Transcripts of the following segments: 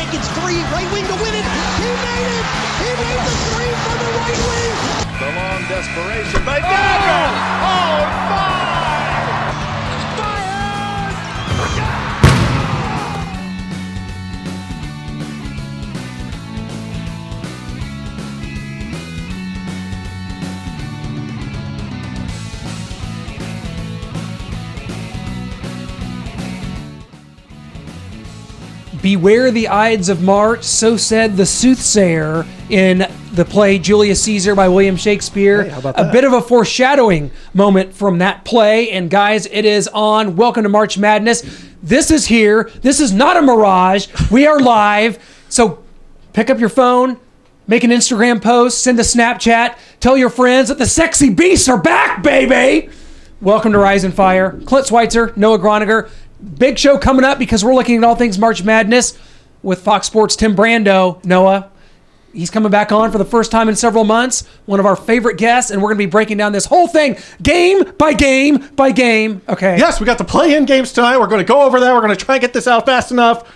Jenkins, three, right wing to win it. He made it. He made the three from the right wing. The long desperation by Dagger. Oh, my! Beware the Ides of March, so said the soothsayer in the play Julius Caesar by William Shakespeare. Hey, how about that? A bit of a foreshadowing moment from that play. And guys, it is on. Welcome to March Madness. This is here. This is not a mirage. We are live. So pick up your phone, make an Instagram post, send a Snapchat, tell your friends that the sexy beasts are back, baby. Welcome to Rise and Fire. Clint Schweitzer, Noah Groniger. Big show coming up because we're looking at all things March Madness with Fox Sports Tim Brando. Noah, he's coming back on for the first time in several months. One of our favorite guests, and we're going to be breaking down this whole thing game by game by game. Okay. Yes, we got the play-in games tonight. We're going to go over that. We're going to try and get this out fast enough.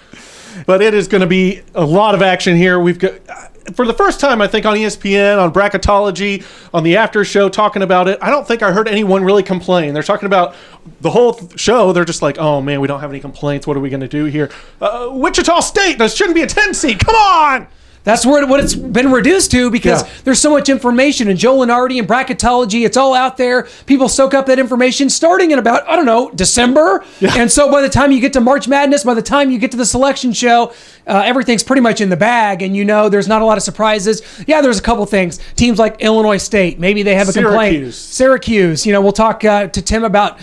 But it is going to be a lot of action here. We've got, for the first time, I think, on ESPN, on Bracketology, on the after show, talking about it. I don't think I heard anyone really complain. They're talking about the whole show. They're just like, oh, man, we don't have any complaints. What are we going to do here? Wichita State, that shouldn't be a 10 seed. Come on! That's what it's been reduced to because there's so much information and Joe Lenardi and Bracketology. It's all out there. People soak up that information starting in about, I don't know, December. Yeah. And so by the time you get to March Madness, by the time you get to the selection show, everything's pretty much in the bag. And there's not a lot of surprises. Yeah, there's a couple things. Teams like Illinois State, maybe they have a complaint. Syracuse. We'll talk to Tim about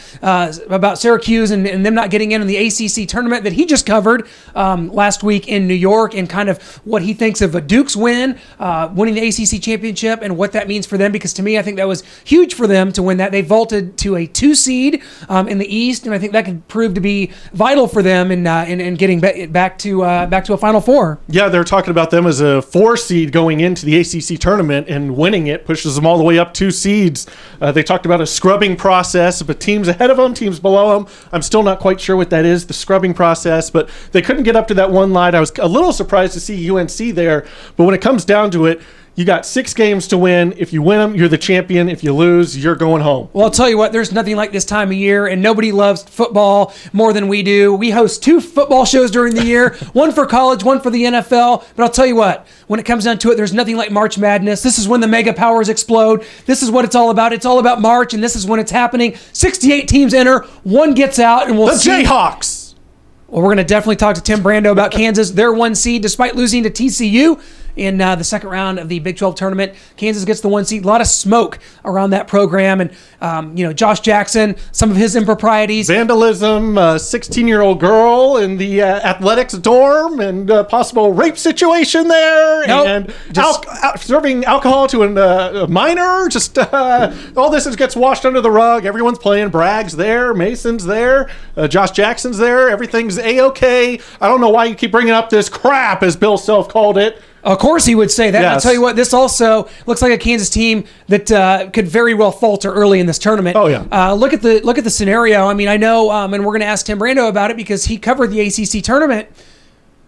Syracuse and them not getting in the ACC tournament that he just covered last week in New York and kind of what he thinks of a Duke's win, winning the ACC championship, and what that means for them. Because to me, I think that was huge for them to win that. They vaulted to a 2 seed in the East, and I think that could prove to be vital for them in getting back to a Final Four. Yeah, they're talking about them as a 4 seed going into the ACC tournament, and winning it pushes them all the way up 2 seeds. They talked about a scrubbing process, but teams ahead of them, teams below them. I'm still not quite sure what that is, the scrubbing process, but they couldn't get up to that one line. I was a little surprised to see UNC there. But when it comes down to it, you got 6 games to win. If you win them, you're the champion. If you lose, you're going home. Well, I'll tell you what, there's nothing like this time of year, and nobody loves football more than we do. We host 2 football shows during the year, one for college, one for the NFL. But I'll tell you what, when it comes down to it, there's nothing like March Madness. This is when the mega powers explode. This is what it's all about. It's all about March, and this is when it's happening. 68 teams enter, 1 gets out, and we'll see. The Jayhawks! Well, we're going to definitely talk to Tim Brando about Kansas. They're 1 seed despite losing to TCU in the second round of the Big 12 tournament. Kansas gets the 1 seed. A lot of smoke around that program. And, Josh Jackson, some of his improprieties. Vandalism, a 16-year-old girl in the athletics dorm, and a possible rape situation there. Nope. And serving alcohol to a minor. Just all this gets washed under the rug. Everyone's playing. Bragg's there. Mason's there. Josh Jackson's there. Everything's A-okay. I don't know why you keep bringing up this crap, as Bill Self called it. Of course he would say that. Yes. I'll tell you what, this also looks like a Kansas team that could very well falter early in this tournament. Oh, yeah. Look at the scenario. I mean, I know, and we're going to ask Tim Brando about it because he covered the ACC tournament.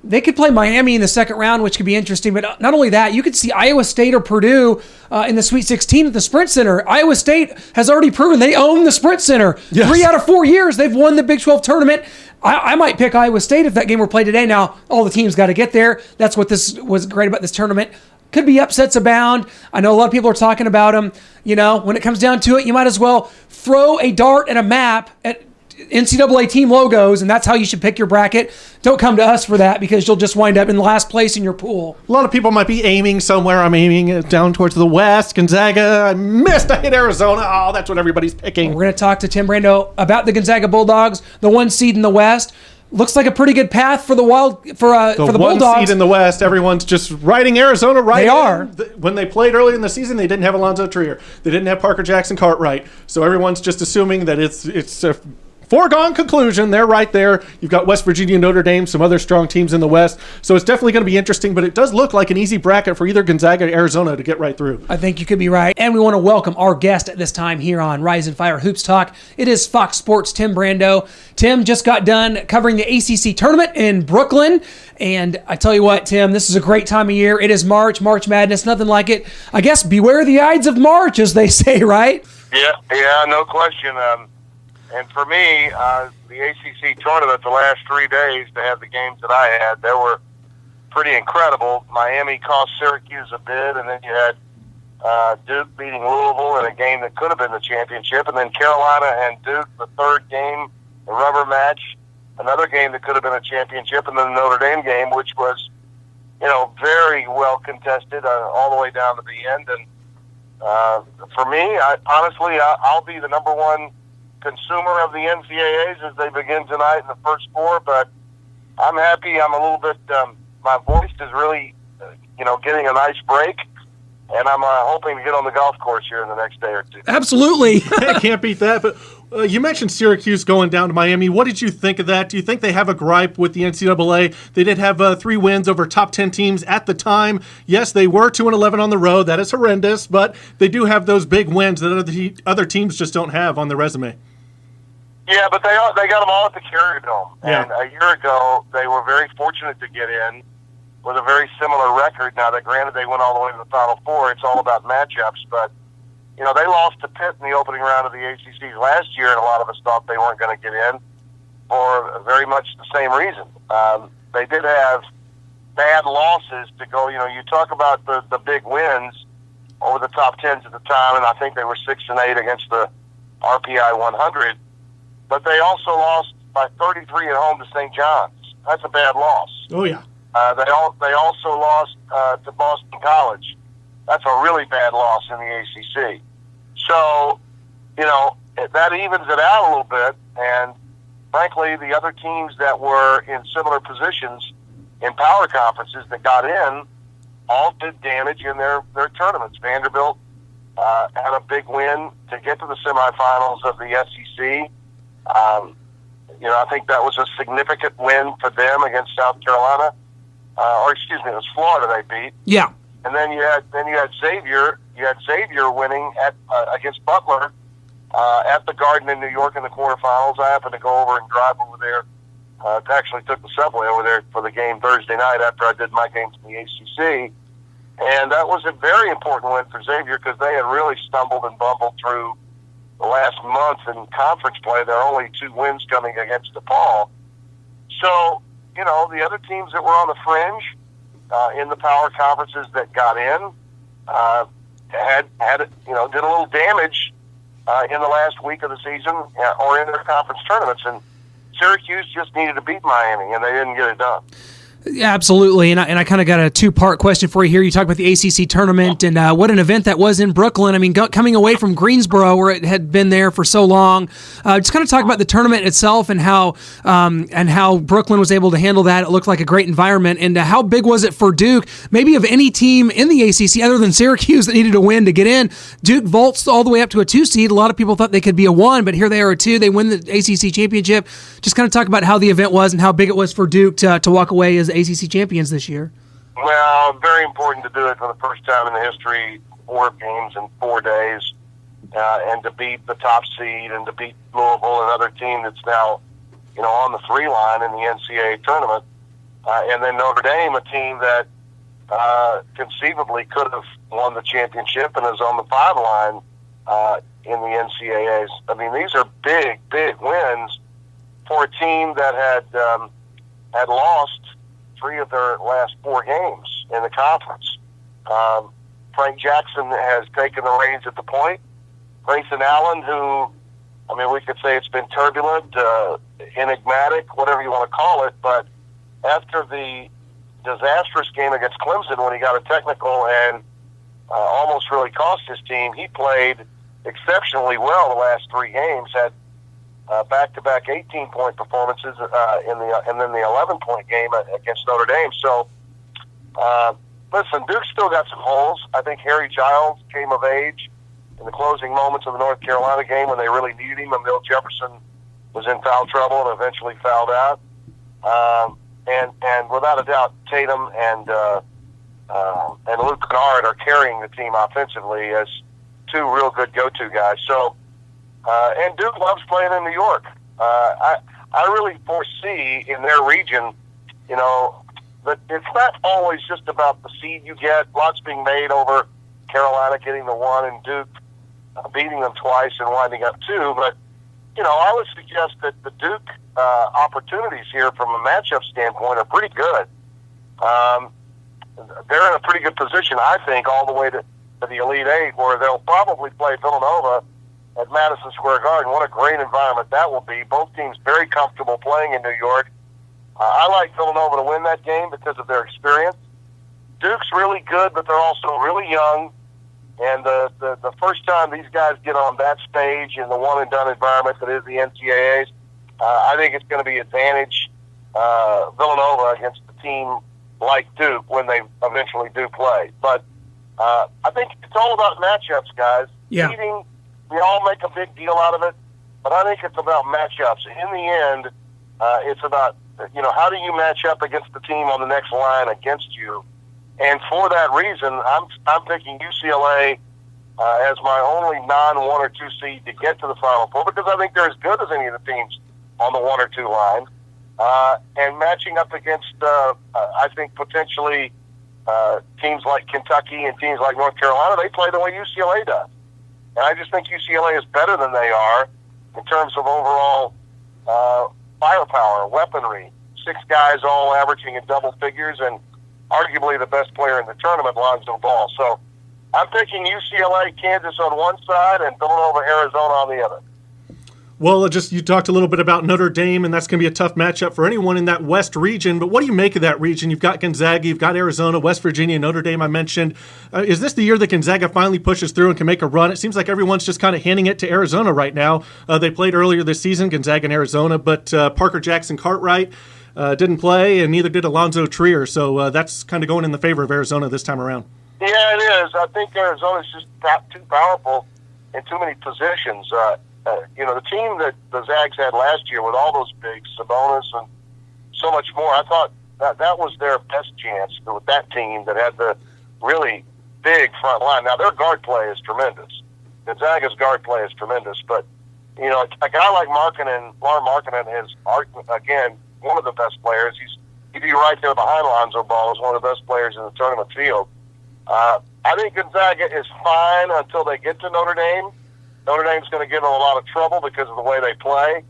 They could play Miami in the second round, which could be interesting. But not only that, you could see Iowa State or Purdue in the Sweet 16 at the Sprint Center. Iowa State has already proven they own the Sprint Center. Yes. 3 out of 4 years, they've won the Big 12 tournament. I might pick Iowa State if that game were played today. Now, all the teams got to get there. That's what this was great about this tournament. Could be upsets abound. I know a lot of people are talking about them. When it comes down to it, you might as well throw a dart at a map at NCAA team logos, and that's how you should pick your bracket. Don't come to us for that because you'll just wind up in last place in your pool. A lot of people might be aiming somewhere. I'm aiming down towards the west. Gonzaga, I missed. I hit Arizona. Oh, that's what everybody's picking. We're going to talk to Tim Brando about the Gonzaga Bulldogs, the 1 seed in the West. Looks like a pretty good path for the Bulldogs. 1 seed in the West. Everyone's just riding Arizona right. They are. When they played early in the season, they didn't have Alonzo Trier. They didn't have Parker Jackson Cartwright. So everyone's just assuming that it's a foregone conclusion. They're right there. You've got West Virginia, Notre Dame, some other strong teams in the West. So it's definitely going to be interesting, but it does look like an easy bracket for either Gonzaga or Arizona to get right through. I think you could be right. And we want to welcome our guest at this time here on Rise and Fire Hoops Talk. It is Fox Sports' Tim Brando. Tim just got done covering the ACC tournament in Brooklyn. And I tell you what, Tim, this is a great time of year. It is March Madness, nothing like it. I guess beware the Ides of March, as they say, right? Yeah, no question. And for me, the ACC tournament, the last 3 days to have the games that I had, they were pretty incredible. Miami cost Syracuse a bid, and then you had Duke beating Louisville in a game that could have been the championship, and then Carolina and Duke, the third game, the rubber match, another game that could have been a championship, and then the Notre Dame game, which was, very well contested all the way down to the end. And for me, I'll be the number one consumer of the NCAAs as they begin tonight in the first four, but I'm happy. I'm a little bit, my voice is really, getting a nice break, and I'm hoping to get on the golf course here in the next day or two. Absolutely. I can't beat that. But you mentioned Syracuse going down to Miami. What did you think of that? Do you think they have a gripe with the NCAA? They did have 3 wins over top 10 teams at the time. Yes, they were 2-11 on the road. That is horrendous, but they do have those big wins that other teams just don't have on their resume. Yeah, but they got them all at the Carrier Dome. Yeah. And a year ago, they were very fortunate to get in with a very similar record. Now, that granted, they went all the way to the Final Four. It's all about matchups. But, they lost to Pitt in the opening round of the ACC last year, and a lot of us thought they weren't going to get in for very much the same reason. They did have bad losses to go. You talk about the big wins over the top 10s at the time, and I think they were 6-8 against the RPI 100. But they also lost by 33 at home to St. John's. That's a bad loss. Oh, yeah. They also lost to Boston College. That's a really bad loss in the ACC. So, that evens it out a little bit. And, frankly, the other teams that were in similar positions in power conferences that got in all did damage in their tournaments. Vanderbilt had a big win to get to the semifinals of the SEC. I think that was a significant win for them against South Carolina. It was Florida they beat. Yeah. And then you had Xavier. You had Xavier winning against Butler at the Garden in New York in the quarterfinals. I happened to go over and drive over there. Actually took the subway over there for the game Thursday night after I did my games in the ACC. And that was a very important win for Xavier because they had really stumbled and bumbled through the last month in conference play. There are only 2 wins coming against DePaul. So, the other teams that were on the fringe in the power conferences that got in did a little damage in the last week of the season or in their conference tournaments. And Syracuse just needed to beat Miami, and they didn't get it done. Yeah, absolutely. And I kind of got a 2-part question for you here. You talked about the ACC tournament and what an event that was in Brooklyn. I mean, coming away from Greensboro where it had been there for so long, just kind of talk about the tournament itself and how Brooklyn was able to handle that. It looked like a great environment. And how big was it for Duke? Maybe of any team in the ACC other than Syracuse that needed a win to get in, Duke vaults all the way up to a 2 seed. A lot of people thought they could be a 1, but here they are a 2. They win the ACC championship. Just kind of talk about how the event was and how big it was for Duke to walk away as ACC champions this year. Well, very important to do it for the first time in the history, 4 games in 4 days, and to beat the top seed and to beat Louisville, another team that's now, on the 3 line in the NCAA tournament, and then Notre Dame, a team that conceivably could have won the championship and is on the 5 line in the NCAAs. I mean, these are big, big wins for a team that had lost 3 of their last 4 games in the conference. Frank Jackson has taken the reins at the point. Grayson Allen, we could say it's been turbulent, enigmatic, whatever you want to call it, but after the disastrous game against Clemson when he got a technical and almost really cost his team, he played exceptionally well the last 3 games, had back-to-back 18-point performances and then the 11-point game against Notre Dame. So, listen, Duke's still got some holes. I think Harry Giles came of age in the closing moments of the North Carolina game when they really needed him. Emil Jefferson was in foul trouble and eventually fouled out. And without a doubt, Tatum and Luke Kennard are carrying the team offensively as two real good go-to guys. So, and Duke loves playing in New York. I really foresee in their region, that it's not always just about the seed you get. Lots being made over Carolina getting the 1 and Duke beating them twice and winding up 2. But, I would suggest that the Duke opportunities here from a matchup standpoint are pretty good. They're in a pretty good position, I think, all the way to the Elite Eight, where they'll probably play Villanova at Madison Square Garden. What a great environment that will be. Both teams very comfortable playing in New York. I like Villanova to win that game because of their experience. Duke's really good, but they're also really young. And the first time these guys get on that stage in the one-and-done environment that is the NCAAs, I think it's going to be advantage Villanova against a team like Duke when they eventually do play. But I think it's all about matchups, guys. Yeah. Seeding, we all make a big deal out of it, but I think it's about matchups. In the end, it's about, how do you match up against the team on the next line against you? And for that reason, I'm picking UCLA as my only non-1 or 2 seed to get to the Final Four, because I think they're as good as any of the teams on the 1 or 2 line. And matching up against, I think, potentially teams like Kentucky and teams like North Carolina, they play the way UCLA does. And I just think UCLA is better than they are in terms of overall firepower, weaponry. 6 guys all averaging in double figures, and arguably the best player in the tournament, Lonzo Ball. So I'm picking UCLA, Kansas on one side, and Villanova, Arizona on the other. Well, you talked a little bit about Notre Dame, and that's going to be a tough matchup for anyone in that West region. But what do you make of that region? You've got Gonzaga, you've got Arizona, West Virginia, Notre Dame I mentioned. Is this the year that Gonzaga finally pushes through and can make a run? It seems like everyone's just kind of handing it to Arizona right now. They played earlier this season, Gonzaga and Arizona, but Parker Jackson Cartwright didn't play, and neither did Alonzo Trier. So that's kind of going in the favor of Arizona this time around. Yeah, it is. I think Arizona's just too powerful in too many positions. The team that the Zags had last year with all those bigs, Sabonis and so much more, I thought that was their best chance with that team that had the really big front line. Now, their guard play is tremendous. Gonzaga's guard play is tremendous. But, a guy like Lavar Markkanen is, again, one of the best players. He'd be right there behind Lonzo Ball as one of the best players in the tournament field. I think Gonzaga is fine until they get to Notre Dame. Notre Dame's going to give them a lot of trouble because of the way they play.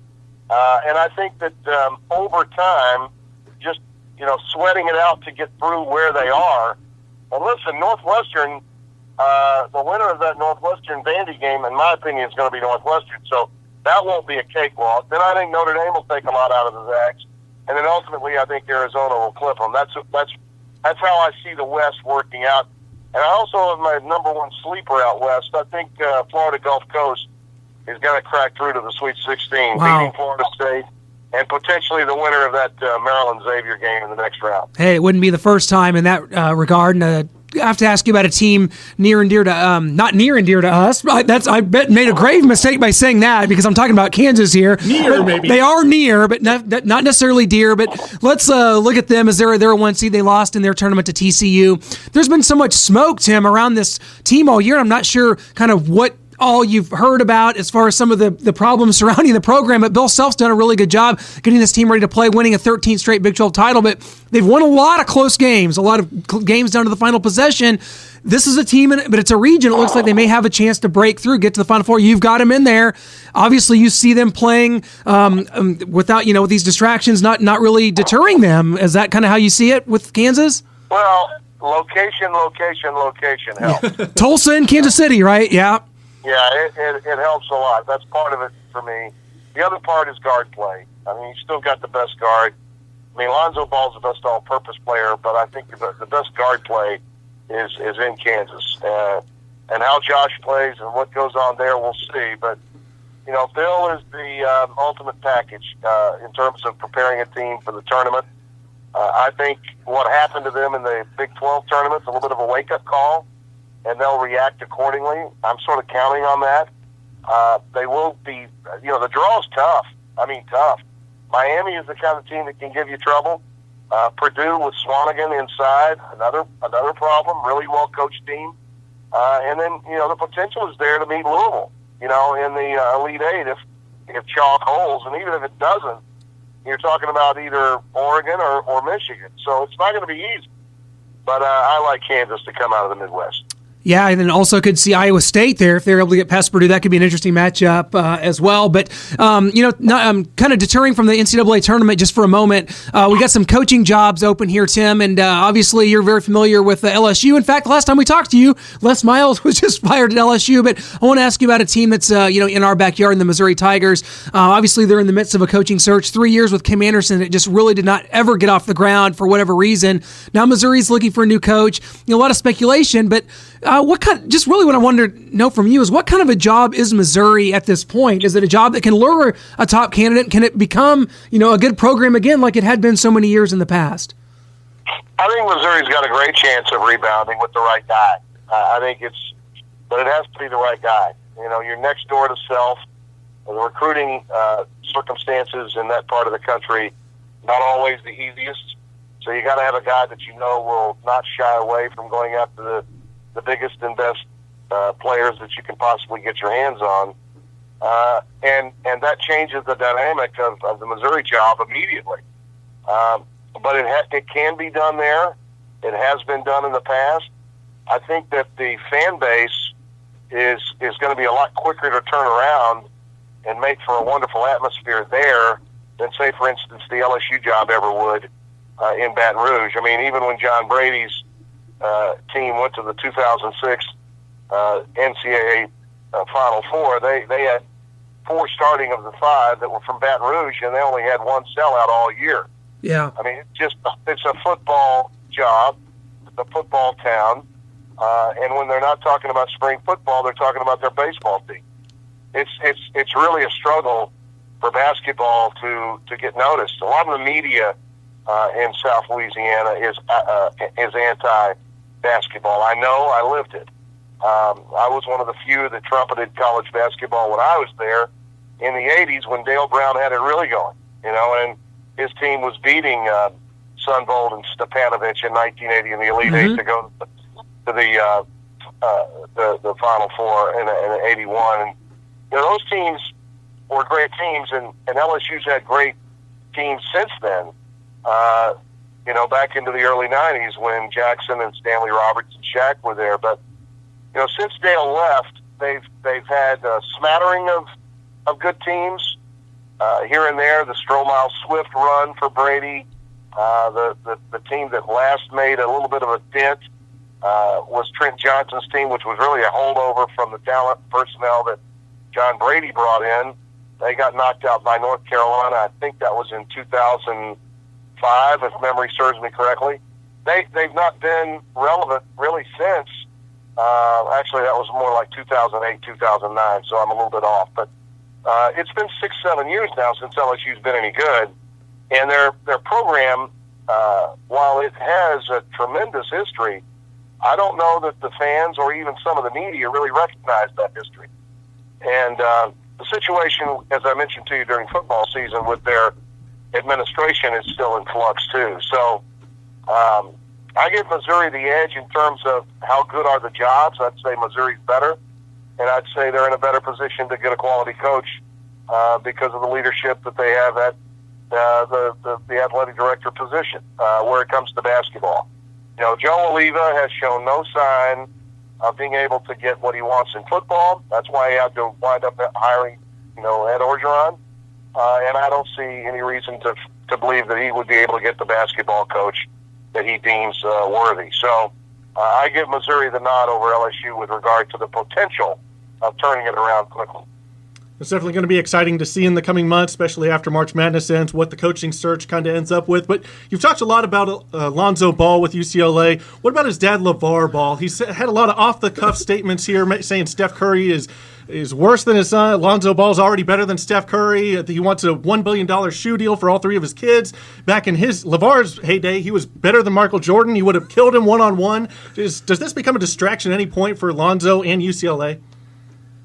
And I think that over time, just, sweating it out to get through where they are. And listen, Northwestern, the winner of that Northwestern-Vandy game, in my opinion, is going to be Northwestern. So that won't be a cakewalk. Then I think Notre Dame will take a lot out of the Zags. And then ultimately, I think Arizona will clip them. That's how I see the West working out. And I also have my number 1 sleeper out West. I think Florida Gulf Coast is going to crack through to the Sweet 16, beating Florida State, and potentially the winner of that Maryland-Xavier game in the next round. Hey, it wouldn't be the first time in that regard. And I have to ask you about a team near and dear to, not near and dear to us. I bet made a grave mistake by saying that, because I'm talking about Kansas here. Near, maybe. They are near, but not necessarily dear. But let's look at them as they're a 1 seed. They lost in their tournament to TCU. There's been so much smoke, Tim, around this team all year. I'm not sure kind of what all you've heard about as far as some of the problems surrounding the program, but Bill Self's done a really good job getting this team ready to play, winning a 13th straight Big 12 title, but they've won a lot of close games, a lot of games down to the final possession. This is a team, but it's a region. It looks like they may have a chance to break through, get to the Final Four. You've got them in there. Obviously, you see them playing without, with these distractions, not really deterring them. Is that kind of how you see it with Kansas? Well, location helps. Tulsa and Kansas City, right? Yeah. Yeah, it helps a lot. That's part of it for me. The other part is guard play. I mean, you still got the best guard. I mean, Lonzo Ball's the best all-purpose player, but I think the best guard play is in Kansas. And how Josh plays and what goes on there, we'll see. But, Bill is the ultimate package in terms of preparing a team for the tournament. I think what happened to them in the Big 12 tournament is a little bit of a wake-up call, and they'll react accordingly. I'm sort of counting on that. They will be, the draw is tough. I mean, tough. Miami is the kind of team that can give you trouble. Purdue with Swanigan inside, another problem, really well-coached team. And then, the potential is there to meet Louisville, in the Elite Eight if chalk holds. And even if it doesn't, you're talking about either Oregon or Michigan. So it's not going to be easy. But I like Kansas to come out of the Midwest. Yeah, and then also could see Iowa State there if they're able to get past Purdue. That could be an interesting matchup as well. But, kind of deterring from the NCAA tournament just for a moment. We got some coaching jobs open here, Tim, and obviously you're very familiar with LSU. In fact, last time we talked to you, Les Miles was just fired at LSU. But I want to ask you about a team that's, in our backyard, the Missouri Tigers. Obviously, they're in the midst of a coaching search. 3 years with Kim Anderson. It just really did not ever get off the ground for whatever reason. Now Missouri's looking for a new coach. A lot of speculation, but what I wanted to know from you is what kind of a job is Missouri at this point? Is it a job that can lure a top candidate? Can it become, a good program again like it had been so many years in the past? I think Missouri's got a great chance of rebounding with the right guy. But it has to be the right guy. You're next door to self. The recruiting circumstances in that part of the country, not always the easiest. So you got to have a guy that will not shy away from going after the biggest and best players that you can possibly get your hands on. And that changes the dynamic of the Missouri job immediately. But it can be done there. It has been done in the past. I think that the fan base is going to be a lot quicker to turn around and make for a wonderful atmosphere there than, say, for instance, the LSU job ever would in Baton Rouge. I mean, even when John Brady's team went to the 2006 NCAA Final Four, they had 4 starting of the 5 that were from Baton Rouge, and they only had 1 sellout all year. Yeah. I mean, it's a football job, it's a football town, and when they're not talking about spring football, they're talking about their baseball team. It's really a struggle for basketball to get noticed. A lot of the media in South Louisiana is anti-basketball. I know. I lived it. I was one of the few that trumpeted college basketball when I was there in the 80s when Dale Brown had it really going, and his team was beating Sunvolt and Stepanovic in 1980 in the Elite Eight to go to the Final Four in 81. And those teams were great teams, and LSU's had great teams since then. Back into the early 90s when Jackson and Stanley Roberts and Shaq were there. But, since Dale left, they've had a smattering of good teams here and there. The Strohmile Swift run for Brady, the team that last made a little bit of a dent was Trent Johnson's team, which was really a holdover from the talent personnel that John Brady brought in. They got knocked out by North Carolina. I think that was in 2005, if memory serves me correctly. They've not been relevant really since. Actually, that was more like 2008, 2009, so I'm a little bit off. But it's been 6-7 years now since LSU's been any good. And their program, while it has a tremendous history, I don't know that the fans or even some of the media really recognize that history. And the situation, as I mentioned to you during football season, with their administration is still in flux too. So I give Missouri the edge in terms of how good are the jobs. I'd say Missouri's better, and I'd say they're in a better position to get a quality coach because of the leadership that they have at the athletic director position where it comes to basketball. Joe Oliva has shown no sign of being able to get what he wants in football. That's why he had to wind up hiring, Ed Orgeron. And I don't see any reason to believe that he would be able to get the basketball coach that he deems worthy. So I give Missouri the nod over LSU with regard to the potential of turning it around quickly. It's definitely going to be exciting to see in the coming months, especially after March Madness ends, what the coaching search kind of ends up with. But you've talked a lot about Lonzo Ball with UCLA. What about his dad, Lavar Ball? He's had a lot of off-the-cuff statements here saying Steph Curry is worse than his son. Lonzo Ball's already better than Steph Curry. He wants a $1 billion shoe deal for all 3 of his kids. Back in Lavar's heyday, he was better than Michael Jordan. He would have killed him one-on-one. Does this become a distraction at any point for Lonzo and UCLA?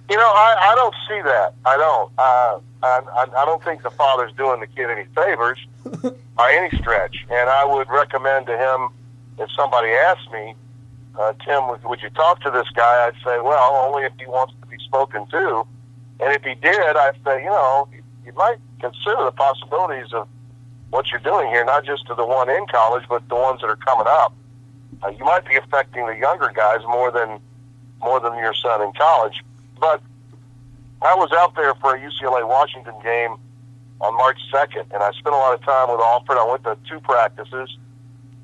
I don't see that. I don't. I don't think the father's doing the kid any favors by any stretch. And I would recommend to him, if somebody asked me, Tim, would you talk to this guy? I'd say, well, only if he wants to be spoken to. And if he did, I'd say, you might consider the possibilities of what you're doing here, not just to the one in college, but the ones that are coming up. You might be affecting the younger guys more than your son in college. But I was out there for a UCLA-Washington game on March 2nd, and I spent a lot of time with Alfred. I went to 2 practices,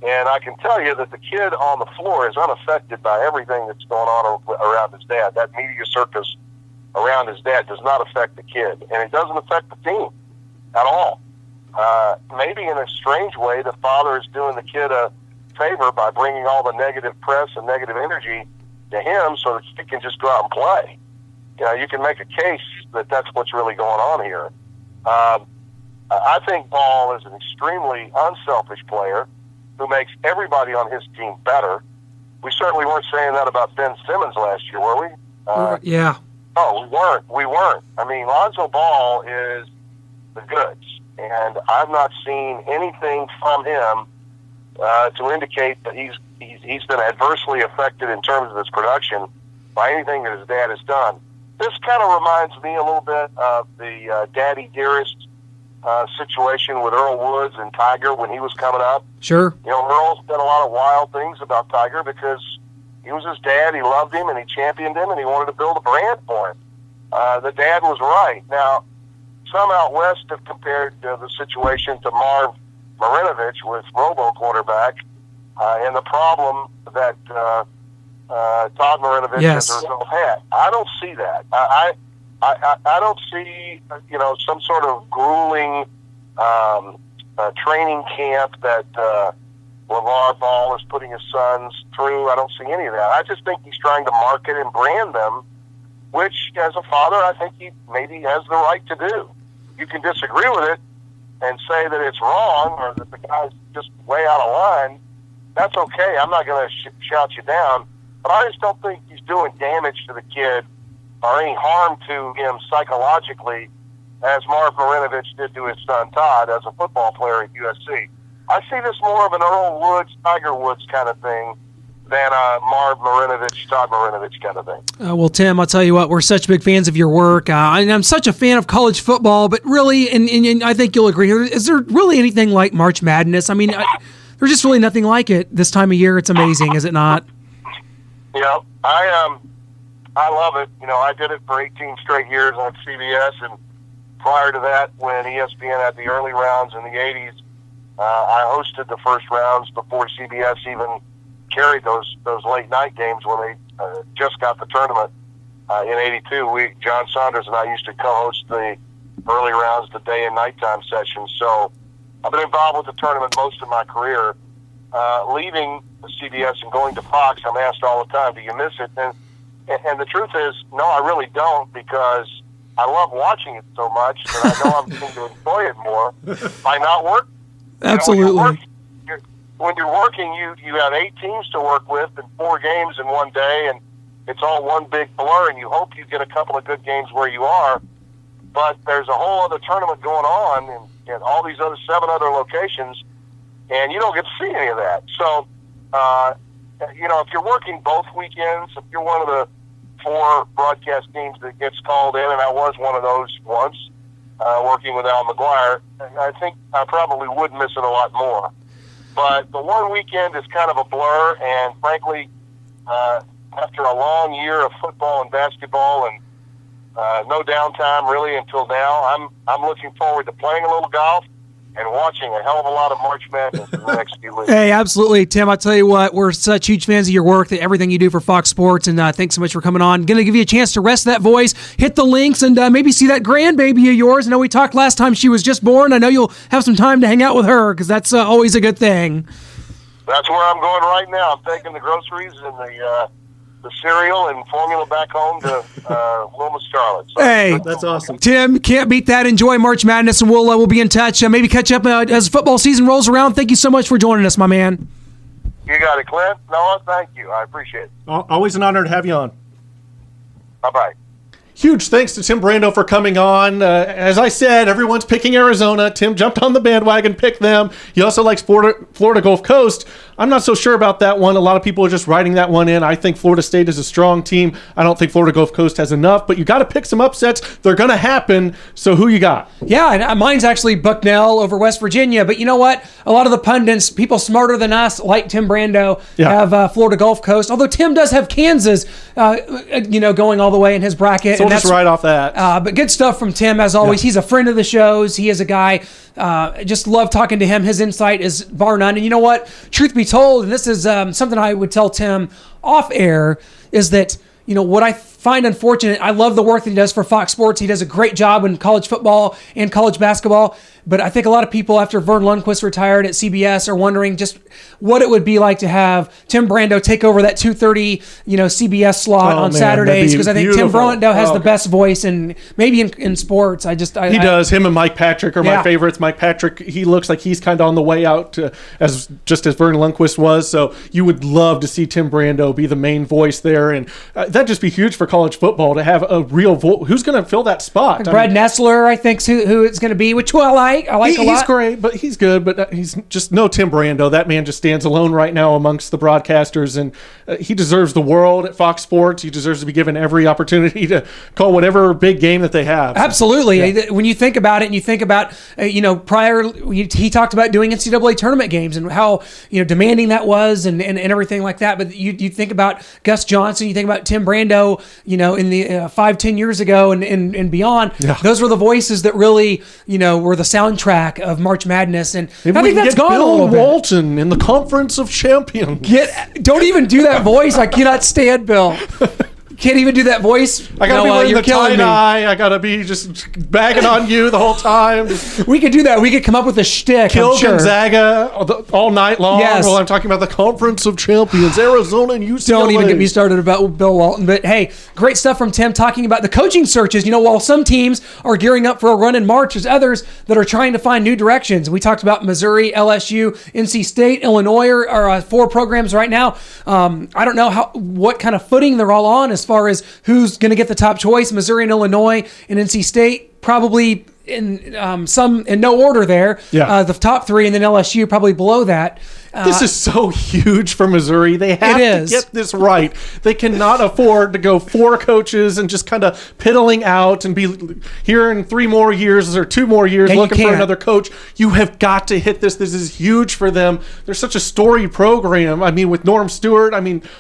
and I can tell you that the kid on the floor is unaffected by everything that's going on around his dad. That media circus around his dad does not affect the kid, and it doesn't affect the team at all. Maybe in a strange way, the father is doing the kid a favor by bringing all the negative press and negative energy to him so that he can just go out and play. You can make a case that that's what's really going on here. I think Ball is an extremely unselfish player who makes everybody on his team better. We certainly weren't saying that about Ben Simmons last year, were we? Yeah. No, we weren't. I mean, Lonzo Ball is the goods, and I've not seen anything from him to indicate that he's been adversely affected in terms of his production by anything that his dad has done. This kind of reminds me a little bit of the Daddy Dearest situation with Earl Woods and Tiger when he was coming up. Sure. Earl said a lot of wild things about Tiger because he was his dad, he loved him, and he championed him, and he wanted to build a brand for him. The dad was right. Now, some out west have compared the situation to Marv Marinovich with Robo quarterback, and the problem that Todd Marinovich Yes. has himself had. I don't see that. I don't see some sort of grueling training camp that Lavar Ball is putting his sons through. I don't see any of that. I just think he's trying to market and brand them, which, as a father, I think he maybe has the right to do. You can disagree with it and say that it's wrong or that the guy's just way out of line. That's okay. I'm not going to shout you down. But I just don't think he's doing damage to the kid or any harm to him psychologically as Marv Marinovich did to his son Todd as a football player at USC. I see this more of an Earl Woods, Tiger Woods kind of thing than a Marv Marinovich, Todd Marinovich kind of thing. Well, Tim, I'll tell you what, we're such big fans of your work. And I'm such a fan of college football, but really, and I think you'll agree, is there really anything like March Madness? I mean, there's just really nothing like it this time of year. It's amazing, is it not? I love it. I did it for 18 straight years on CBS, and prior to that, when ESPN had the early rounds in the 80s, I hosted the first rounds before CBS even carried those late night games when they just got the tournament in '82. John Saunders and I used to co-host the early rounds, the day and nighttime sessions. So I've been involved with the tournament most of my career. Leaving CBS and going to Fox, I'm asked all the time, do you miss it? And the truth is, no, I really don't, because I love watching it so much that I know I'm going to enjoy it more by not working. Absolutely. When you're working, you have 8 teams to work with and 4 games in one day, and it's all one big blur, and you hope you get a couple of good games where you are. But there's a whole other tournament going on in all these other 7 other locations, and you don't get to see any of that. So, if you're working both weekends, if you're one of the 4 broadcast teams that gets called in, and I was one of those once, working with Al McGuire, I think I probably would miss it a lot more. But the one weekend is kind of a blur, and frankly, after a long year of football and basketball and no downtime really until now, I'm looking forward to playing a little golf and watching a hell of a lot of March Madness in the next few weeks. Hey, absolutely, Tim. I'll tell you what, we're such huge fans of your work, that everything you do for Fox Sports, and thanks so much for coming on. Going to give you a chance to rest that voice, hit the links, and maybe see that grandbaby of yours. I know we talked last time she was just born. I know you'll have some time to hang out with her, because that's always a good thing. That's where I'm going right now. I'm taking the groceries and the cereal and formula back home to Wilma Charlotte. So hey, that's awesome. Tim, can't beat that. Enjoy March Madness, and we'll be in touch. Maybe catch up as football season rolls around. Thank you so much for joining us, my man. You got it, Clint. Noah, thank you. I appreciate it. Always an honor to have you on. Bye-bye. Huge thanks to Tim Brando for coming on. As I said, everyone's picking Arizona. Tim jumped on the bandwagon, picked them. He also likes Florida Gulf Coast. I'm not so sure about that one. A lot of people are just writing that one in. I think Florida State is a strong team. I don't think Florida Gulf Coast has enough, but you got to pick some upsets. They're going to happen. So who you got? Yeah, and mine's actually Bucknell over West Virginia. But you know what? A lot of the pundits, people smarter than us, like Tim Brando, have Florida Gulf Coast. Although Tim does have Kansas, going all the way in his bracket. So we'll just right off that. But good stuff from Tim, as always. Yeah. He's a friend of the shows. He is a guy, just love talking to him. His insight is bar none. And you know what? Truth be told, and this is something I would tell Tim off air, is that, what I find unfortunate, I love the work that he does for Fox Sports. He does a great job in college football and college basketball. But I think a lot of people, after Vern Lundquist retired at CBS, are wondering just what it would be like to have Tim Brando take over that 2:30, CBS slot on Saturdays. Because I think Tim Brando has the best voice, and maybe in sports. He does. Him and Mike Patrick are my favorites. Mike Patrick, he looks like he's kind of on the way out, as Vern Lundquist was. So you would love to see Tim Brando be the main voice there, and that'd just be huge for college football to have a real voice. Who's going to fill that spot? Brad Nessler, I think, who it's going to be, which I like a lot. He's great, but he's good, but he's just no Tim Brando. That man just stands alone right now amongst the broadcasters, and he deserves the world at Fox Sports. He deserves to be given every opportunity to call whatever big game that they have. Absolutely. Yeah. When you think about it, and you think about, prior, he talked about doing NCAA tournament games and how, demanding that was and everything like that. But you think about Gus Johnson, you think about Tim Brando, in the 5-10 years ago and beyond. Yeah. Those were the voices that really, were the soundtrack of March Madness, and maybe I think that's gone Bill a little bit. Walton in the Conference of Champions. Don't even do that voice. I cannot stand Bill. Can't even do that voice. I gotta be wearing the tie-dye. I gotta be just bagging on you the whole time. We could do that. We could come up with a shtick. Kill Gonzaga all night long. Yes. While I'm talking about the Conference of Champions, Arizona and UCLA. Don't even get me started about Bill Walton. But hey, great stuff from Tim talking about the coaching searches. While some teams are gearing up for a run in March, there's others that are trying to find new directions. We talked about Missouri, LSU, NC State, Illinois are 4 programs right now. I don't know what kind of footing they're all on as far as who's going to get the top choice. Missouri and Illinois and NC State probably in no order there. Yeah. The top 3, and then LSU probably below that. This is so huge for Missouri. They have to get this right. They cannot afford to go 4 coaches and just kind of piddling out and be here in 3 more years or 2 more years looking for another coach. You have got to hit this. This is huge for them. They're such a storied program. I mean, with Norm Stewart,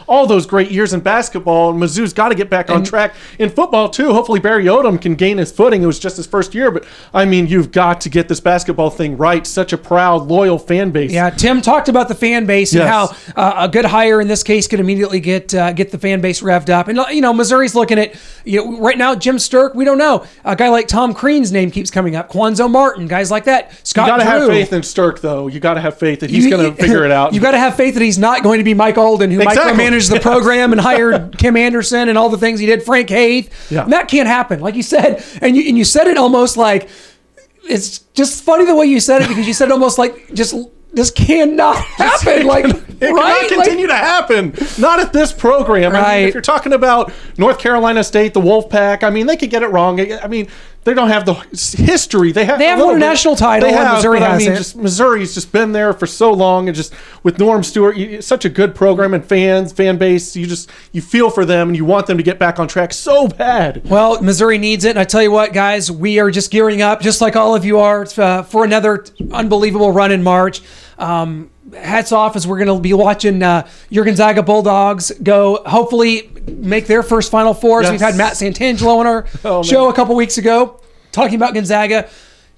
all those great years in basketball, and Mizzou's got to get back on track. In football, too, hopefully Barry Odom can gain his footing. It was just his first year, but you've got to get this basketball thing right. Such a proud, loyal fan base. Yeah, Tim talked about the fan base and how a good hire in this case could immediately get the fan base revved up. And Missouri's looking at right now. Jim Sturck, we don't know. A guy like Tom Crean's name keeps coming up. Quanzo Martin, guys like that. Scott You got to Drew. have faith in Sturck, though. You got to have faith that he's going to figure it out. You got to have faith that he's not going to be Mike Alden, who micromanaged the program and hired Kim Anderson and all the things he did. Frank Haith. Yeah. That can't happen, like you said. And you said it almost like. It's just funny the way you said it, because you said it almost like this cannot happen. It cannot continue to happen. Not at this program. Right. If you're talking about North Carolina State, the Wolfpack, they could get it wrong. They don't have the history. They have won a national title. Missouri hasn't. Missouri's just been there for so long, and just with Norm Stewart, such a good program and fan base. You feel for them, and you want them to get back on track so bad. Well, Missouri needs it, and I tell you what, guys, we are just gearing up, just like all of you are, for another unbelievable run in March. Hats off, as we're going to be watching your Gonzaga Bulldogs go, hopefully make their first Final Fours. Yes. We've had Matt Santangelo on our show a couple weeks ago talking about Gonzaga.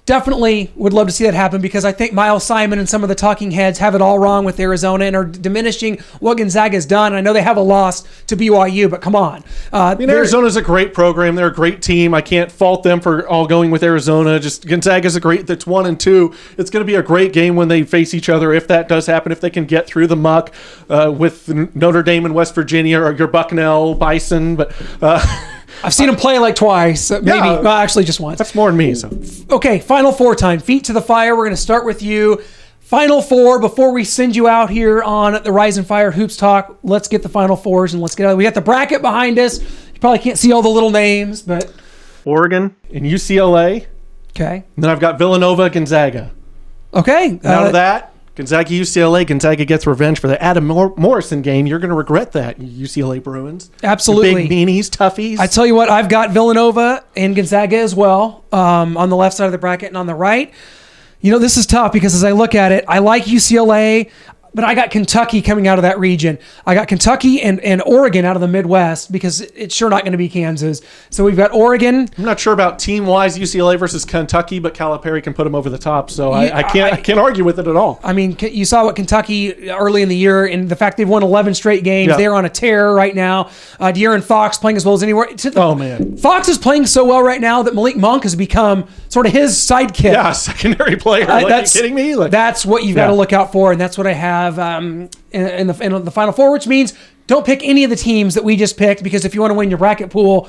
Definitely would love to see that happen, because I think Miles Simon and some of the talking heads have it all wrong with Arizona and are diminishing what Gonzaga has done. I know they have a loss to BYU, but come on. Arizona's a great program. They're a great team. I can't fault them for all going with Arizona. Just Gonzaga's that's 1 and 2. It's going to be a great game when they face each other, if that does happen, if they can get through the muck with Notre Dame and West Virginia, or your Bucknell Bison. But I've seen him play like twice, maybe. Yeah, well, actually, just once. That's more than me. So. Okay, Final Four time. Feet to the fire. We're going to start with you. Final Four. Before we send you out here on the Rise and Fire Hoops Talk, let's get the Final Fours and let's get out. We got the bracket behind us. You probably can't see all the little names, but Oregon and UCLA. okay. And then I've got Villanova, Gonzaga. Okay. And out of that, Gonzaga, UCLA. Gonzaga gets revenge for the Adam Morrison game. You're going to regret that, you UCLA Bruins. Absolutely. Big meanies, toughies. I tell you what, I've got Villanova and Gonzaga as well, on the left side of the bracket, and on the right. You know, this is tough because as I look at it, I like UCLA, but I got Kentucky coming out of that region. I got Kentucky and Oregon out of the Midwest because it's sure not going to be Kansas. So we've got Oregon. I'm not sure about team-wise UCLA versus Kentucky, but Calipari can put them over the top. So I can't argue with it at all. I mean, you saw what Kentucky early in the year, and the fact they've won 11 straight games. Yeah. They're on a tear right now. De'Aaron Fox playing as well as anywhere. Oh, man. Fox is playing so well right now that Malik Monk has become sort of his sidekick. Yeah, secondary player. Are you kidding me? That's what you've got to look out for, and that's what I have in the Final Four, which means don't pick any of the teams that we just picked, because if you want to win your bracket pool,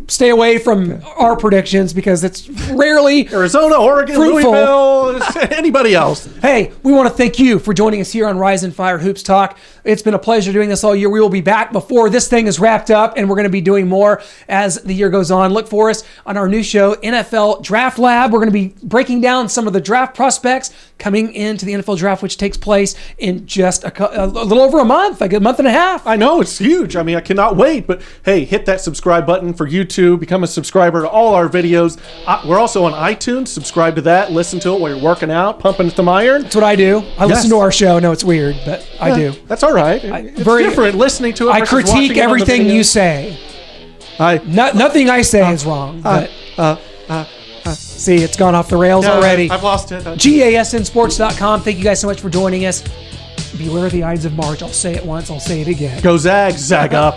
stay away from our predictions because it's rarely Arizona, Oregon, fruitful. Louisville, anybody else. Hey, we want to thank you for joining us here on Rise and Fire Hoops Talk. It's been a pleasure doing this all year. We will be back before this thing is wrapped up, and we're going to be doing more as the year goes on. Look for us on our new show, NFL Draft Lab. We're going to be breaking down some of the draft prospects coming into the NFL Draft, which takes place in just a little over a month, like a month and a half. I know, it's huge. I mean, I cannot wait. But hey, hit that subscribe button for YouTube. Become a subscriber to all our videos. We're also on iTunes. Subscribe to that. Listen to it while you're working out, pumping some iron. That's what I do. I listen to our show. No, it's weird, but I do. That's all right. It's different listening to it. I versus watching critique it on the everything video. you say. Nothing I say is wrong. But see, it's gone off the rails already. I've lost it. GASNsports.com. Thank you guys so much for joining us. Beware the Ides of March. I'll say it once. I'll say it again. Go Zags, Zag up.